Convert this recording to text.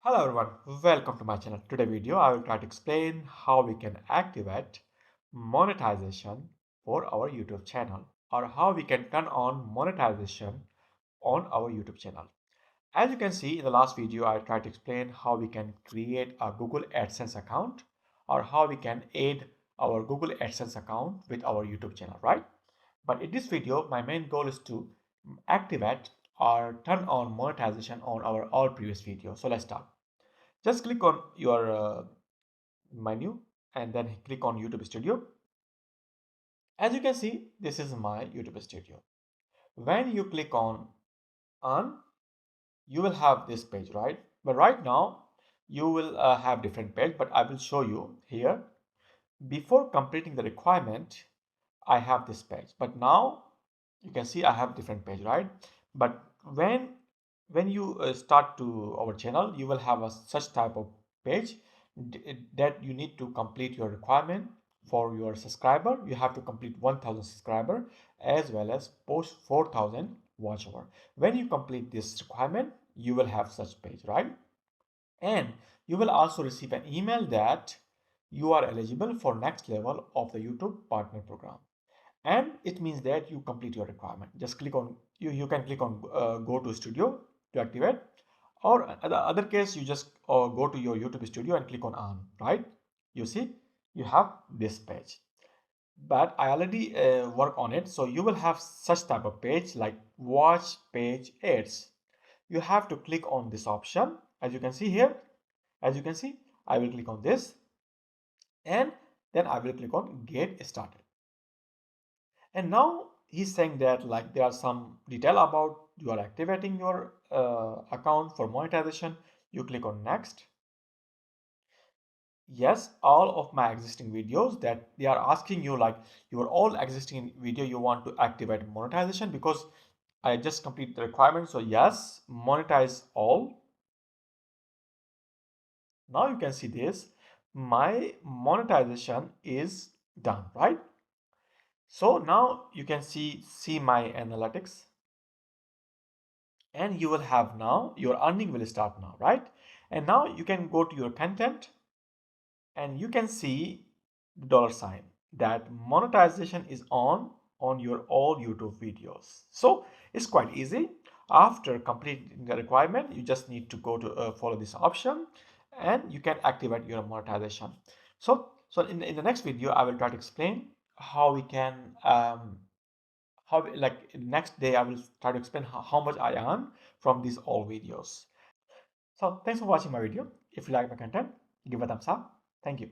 Hello everyone, welcome to my channel. Today video I will try to explain how we can activate monetization for our YouTube channel or how we can turn on monetization on our YouTube channel. As you can see in the last video I tried to explain how we can create a Google AdSense account or how we can add our Google AdSense account with our YouTube channel, right? But in this video my main goal is to activate or turn on monetization on our all previous videos. So let's start. Just click on your menu and then click on YouTube Studio. As you can see, this is my YouTube Studio. When you click on, you will have this page, right? But right now, you will have different page, but I will show you here. Before completing the requirement, I have this page. But now, you can see I have different page, right? But when you start to our channel, you will have a such type of page that you need to complete your requirement for your subscriber. You have to complete 1000 subscriber as well as post 4000 watch hour. When you complete this requirement, you will have such page, right? And you will also receive an email that you are eligible for next level of the YouTube partner program, and it means that you complete your requirement. Just click on you can click on go to studio to activate, or in the other case you just go to your YouTube studio and click on, right? You see you have this page, but I already work on it, so you will have such type of page like watch page ads. You have to click on this option. As you can see here, as you can see, I will click on this and then I will click on get started. And now he's saying that like there are some detail about you are activating your account for monetization. You click on next. Yes, all of my existing videos that they are asking you like your all existing video you want to activate monetization because I just complete the requirement. So yes, monetize all. Now you can see this. My monetization is done, right? So now you can see my analytics, and you will have now your earning will start now, right? And now you can go to your content and you can see the dollar sign that monetization is on your all YouTube videos. So it's quite easy. After completing the requirement, you just need to go to follow this option and you can activate your monetization. So in the next video I will try to explain how we can like next day I will try to explain how much I earn from these all videos. So thanks for watching my video. If you like my content, give a thumbs up. Thank you.